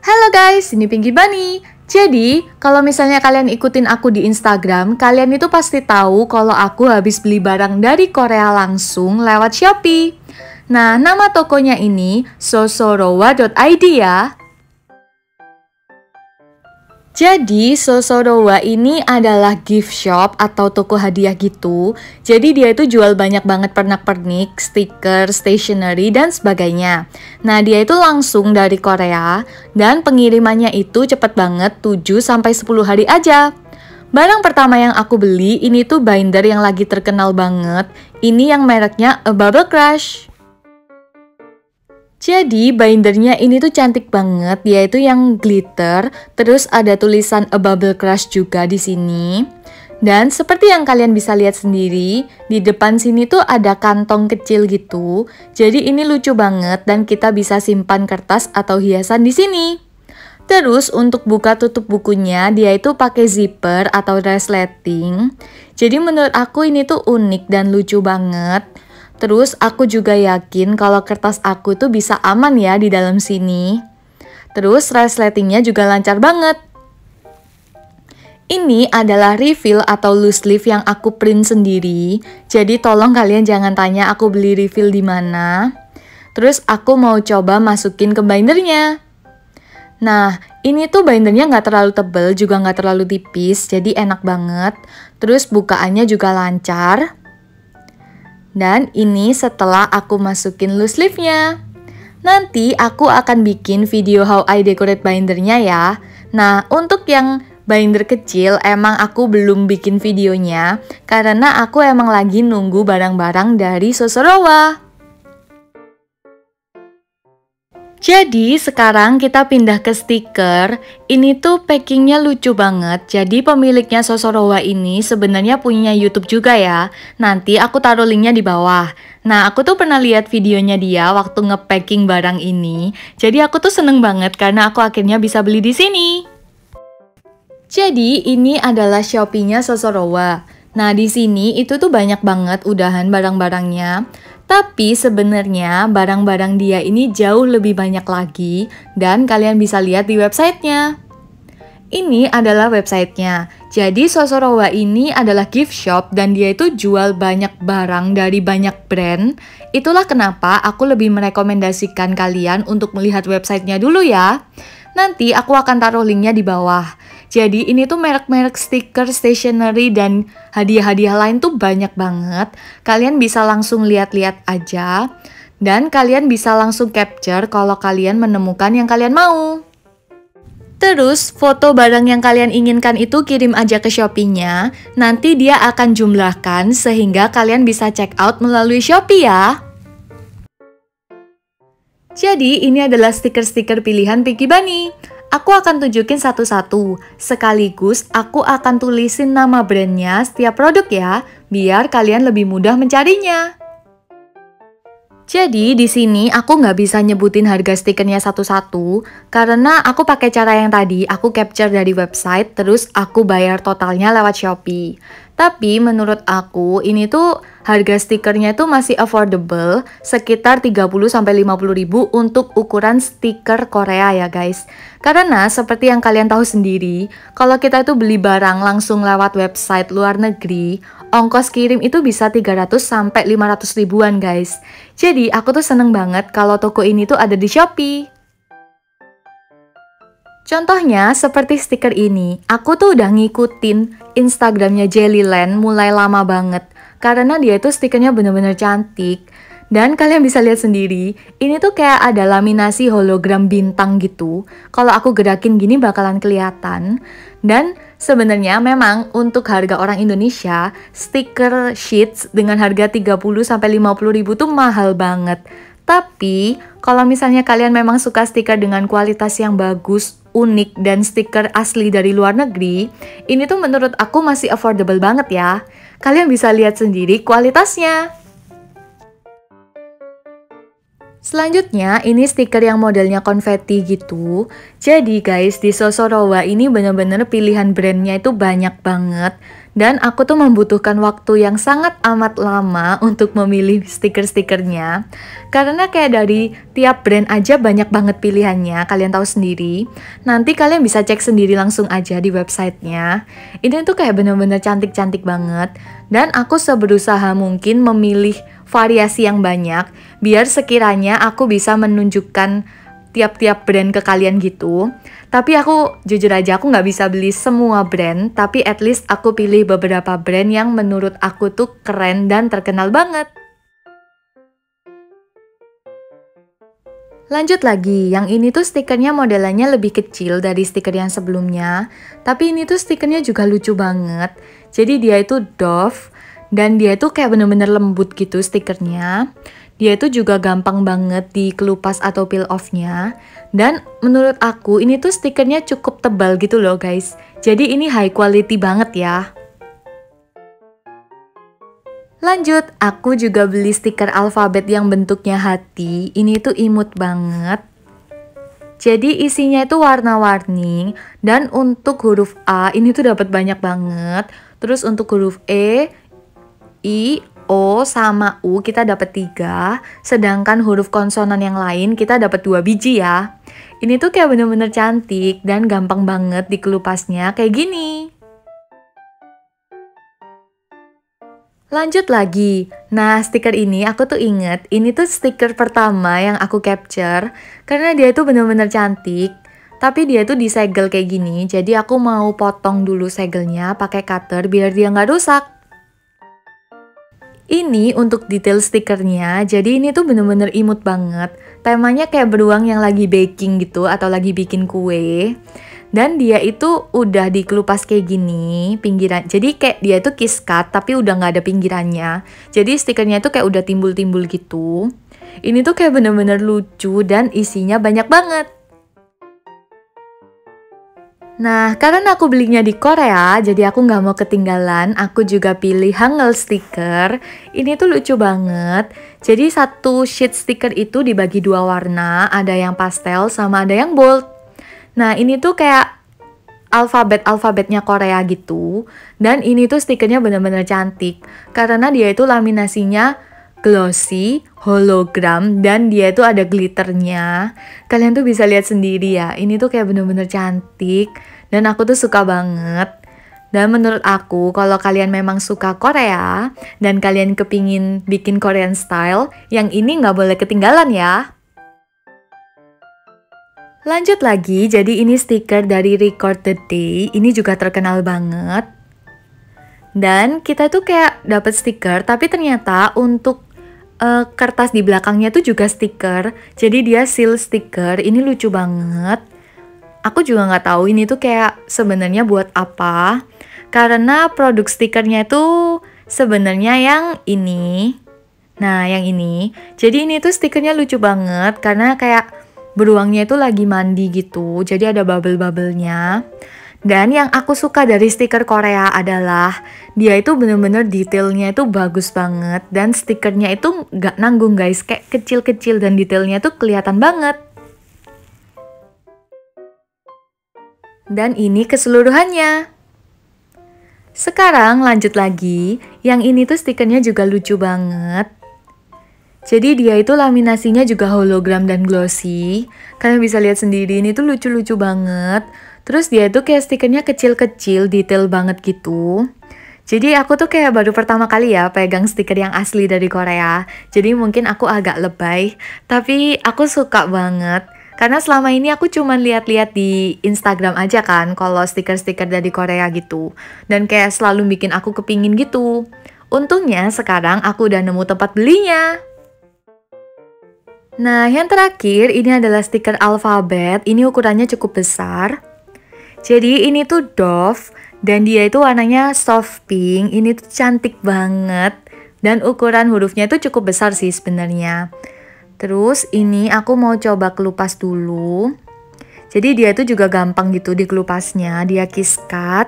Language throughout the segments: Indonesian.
Halo guys, ini Pinky Bunny. Jadi, kalau misalnya kalian ikutin aku di Instagram, kalian itu pasti tahu kalau aku habis beli barang dari Korea langsung lewat Shopee. Nah, nama tokonya ini sosorowa.id ya. Jadi, Sosorowa ini adalah gift shop atau toko hadiah gitu. Jadi, dia itu jual banyak banget pernak-pernik, stiker, stationery, dan sebagainya. Nah, dia itu langsung dari Korea, dan pengirimannya itu cepet banget, 7-10 hari aja. Barang pertama yang aku beli, ini tuh binder yang lagi terkenal banget. Ini yang mereknya A Bubble Crush. Jadi bindernya ini tuh cantik banget, yaitu yang glitter, terus ada tulisan A Bubble Crush juga di sini. Dan seperti yang kalian bisa lihat sendiri, di depan sini tuh ada kantong kecil gitu. Jadi ini lucu banget dan kita bisa simpan kertas atau hiasan di sini. Terus untuk buka tutup bukunya, dia itu pakai zipper atau resleting. Jadi menurut aku ini tuh unik dan lucu banget. Terus aku juga yakin kalau kertas aku tuh bisa aman ya di dalam sini. Terus resletingnya juga lancar banget. Ini adalah refill atau loose leaf yang aku print sendiri. Jadi tolong kalian jangan tanya aku beli refill di mana. Terus aku mau coba masukin ke bindernya. Nah, ini tuh bindernya nggak terlalu tebel, juga nggak terlalu tipis, jadi enak banget. Terus bukaannya juga lancar. Dan ini setelah aku masukin loose leaf-nya. Nanti aku akan bikin video how I decorate bindernya ya. Nah, untuk yang binder kecil emang aku belum bikin videonya karena aku emang lagi nunggu barang-barang dari Sosorowa. Jadi sekarang kita pindah ke stiker. Ini tuh packingnya lucu banget. Jadi pemiliknya Sosorowa ini sebenarnya punya YouTube juga ya. Nanti aku taruh linknya di bawah. Nah, aku tuh pernah lihat videonya dia waktu nge-packing barang ini. Jadi aku tuh seneng banget karena aku akhirnya bisa beli di sini. Jadi ini adalah Shopee-nya Sosorowa. Nah, di sini itu tuh banyak banget udahan barang-barangnya. Tapi sebenarnya barang-barang dia ini jauh lebih banyak lagi dan kalian bisa lihat di websitenya. Ini adalah websitenya. Jadi Sosorowa ini adalah gift shop dan dia itu jual banyak barang dari banyak brand. Itulah kenapa aku lebih merekomendasikan kalian untuk melihat websitenya dulu ya. Nanti aku akan taruh linknya di bawah. Jadi ini tuh merek-merek stiker, stationery, dan hadiah-hadiah lain tuh banyak banget. Kalian bisa langsung lihat-lihat aja. Dan kalian bisa langsung capture kalau kalian menemukan yang kalian mau. Terus foto barang yang kalian inginkan itu kirim aja ke Shopee-nya. Nanti dia akan jumlahkan sehingga kalian bisa check out melalui Shopee ya. Jadi ini adalah stiker-stiker pilihan Pinky Bunny. Aku akan tunjukin satu-satu, sekaligus aku akan tulisin nama brandnya setiap produk ya, biar kalian lebih mudah mencarinya. Jadi di sini aku nggak bisa nyebutin harga stikernya satu-satu, karena aku pakai cara yang tadi, aku capture dari website, terus aku bayar totalnya lewat Shopee. Tapi menurut aku ini tuh harga stikernya itu masih affordable, sekitar 30-50 ribu untuk ukuran stiker Korea ya guys. Karena seperti yang kalian tahu sendiri, kalau kita tuh beli barang langsung lewat website luar negeri, ongkos kirim itu bisa 300-500 ribuan guys. Jadi aku tuh seneng banget kalau toko ini tuh ada di Shopee. Contohnya seperti stiker ini, aku tuh udah ngikutin Instagramnya Jellyland mulai lama banget. Karena dia tuh stikernya bener-bener cantik. Dan kalian bisa lihat sendiri, ini tuh kayak ada laminasi hologram bintang gitu. Kalau aku gerakin gini bakalan kelihatan. Dan sebenarnya memang untuk harga orang Indonesia, stiker sheets dengan harga 30-50 ribu tuh mahal banget. Tapi kalau misalnya kalian memang suka stiker dengan kualitas yang bagus, unik, dan stiker asli dari luar negeri, ini tuh menurut aku masih affordable banget ya. Kalian bisa lihat sendiri kualitasnya. Selanjutnya, ini stiker yang modelnya konfeti gitu. Jadi guys, di Sosorowa ini bener-bener pilihan brandnya itu banyak banget. Dan aku tuh membutuhkan waktu yang sangat amat lama untuk memilih stiker-stikernya. Karena kayak dari tiap brand aja banyak banget pilihannya, kalian tahu sendiri. Nanti kalian bisa cek sendiri langsung aja di websitenya. Ini tuh kayak bener-bener cantik-cantik banget. Dan aku seberusaha mungkin memilih variasi yang banyak, biar sekiranya aku bisa menunjukkan tiap-tiap brand ke kalian gitu. Tapi aku jujur aja aku nggak bisa beli semua brand, tapi at least aku pilih beberapa brand yang menurut aku tuh keren dan terkenal banget. Lanjut lagi, yang ini tuh stikernya modelannya lebih kecil dari stiker yang sebelumnya, tapi ini tuh stikernya juga lucu banget. Jadi dia itu doff, dan dia itu kayak bener-bener lembut gitu stikernya. Dia itu juga gampang banget dikelupas atau peel off-nya. Dan menurut aku ini tuh stikernya cukup tebal gitu loh guys. Jadi ini high quality banget ya. Lanjut, aku juga beli stiker alfabet yang bentuknya hati. Ini tuh imut banget. Jadi isinya itu warna-warni. Dan untuk huruf A ini tuh dapat banyak banget. Terus untuk huruf E, I, O sama U kita dapat 3, sedangkan huruf konsonan yang lain kita dapat 2 biji ya. Ini tuh kayak bener-bener cantik dan gampang banget dikelupasnya kayak gini. Lanjut lagi. Nah, stiker ini aku tuh inget, ini tuh stiker pertama yang aku capture karena dia tuh bener-bener cantik. Tapi dia tuh disegel kayak gini, jadi aku mau potong dulu segelnya pakai cutter biar dia nggak rusak. Ini untuk detail stikernya, jadi ini tuh bener-bener imut banget. Temanya kayak beruang yang lagi baking gitu atau lagi bikin kue. Dan dia itu udah dikelupas kayak gini pinggiran. Jadi kayak dia itu kiss cut tapi udah nggak ada pinggirannya. Jadi stikernya itu kayak udah timbul-timbul gitu. Ini tuh kayak bener-bener lucu dan isinya banyak banget. Nah, karena aku belinya di Korea, jadi aku nggak mau ketinggalan. Aku juga pilih Hangul stiker. Ini tuh lucu banget. Jadi satu sheet stiker itu dibagi 2 warna. Ada yang pastel sama ada yang bold. Nah, ini tuh kayak alfabetnya Korea gitu. Dan ini tuh stikernya bener-bener cantik. Karena dia itu laminasinya glossy, hologram, dan dia itu ada glitternya. Kalian tuh bisa lihat sendiri ya, ini tuh kayak bener-bener cantik, dan aku tuh suka banget. Dan menurut aku, kalau kalian memang suka Korea, dan kalian kepingin bikin Korean style, yang ini nggak boleh ketinggalan ya. Lanjut lagi, jadi ini stiker dari Record the Day, ini juga terkenal banget. Dan kita tuh kayak dapet stiker, tapi ternyata untuk kertas di belakangnya tuh juga stiker. Jadi dia seal stiker. Ini lucu banget. Aku juga nggak tahu ini tuh kayak sebenarnya buat apa. Karena produk stikernya itu sebenarnya yang ini. Nah, yang ini. Jadi ini tuh stikernya lucu banget karena kayak beruangnya itu lagi mandi gitu. Jadi ada bubble-bubblenya. Dan yang aku suka dari stiker Korea adalah dia itu bener-bener detailnya itu bagus banget. Dan stikernya itu nggak nanggung guys, kayak kecil-kecil dan detailnya tuh kelihatan banget. Dan ini keseluruhannya. Sekarang lanjut lagi, yang ini tuh stikernya juga lucu banget. Jadi dia itu laminasinya juga hologram dan glossy. Kalian bisa lihat sendiri, ini tuh lucu-lucu banget. Terus dia tuh kayak stikernya kecil-kecil, detail banget gitu. Jadi aku tuh kayak baru pertama kali ya pegang stiker yang asli dari Korea. Jadi mungkin aku agak lebay, tapi aku suka banget. Karena selama ini aku cuman lihat-lihat di Instagram aja kan kalau stiker-stiker dari Korea gitu. Dan kayak selalu bikin aku kepingin gitu. Untungnya sekarang aku udah nemu tempat belinya. Nah, yang terakhir ini adalah stiker alfabet. Ini ukurannya cukup besar. Jadi ini tuh Dove dan dia itu warnanya soft pink. Ini tuh cantik banget dan ukuran hurufnya itu cukup besar sih sebenarnya. Terus ini aku mau coba kelupas dulu. Jadi dia itu juga gampang gitu dikelupasnya. Dia kiss cut.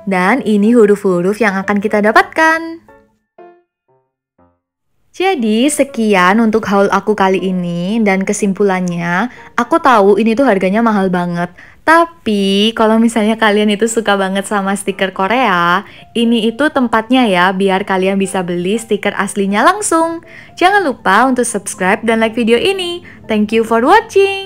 Dan ini huruf-huruf yang akan kita dapatkan. Jadi sekian untuk haul aku kali ini dan kesimpulannya, aku tahu ini tuh harganya mahal banget. Tapi kalau misalnya kalian itu suka banget sama stiker Korea, ini itu tempatnya ya biar kalian bisa beli stiker aslinya langsung. Jangan lupa untuk subscribe dan like video ini. Thank you for watching.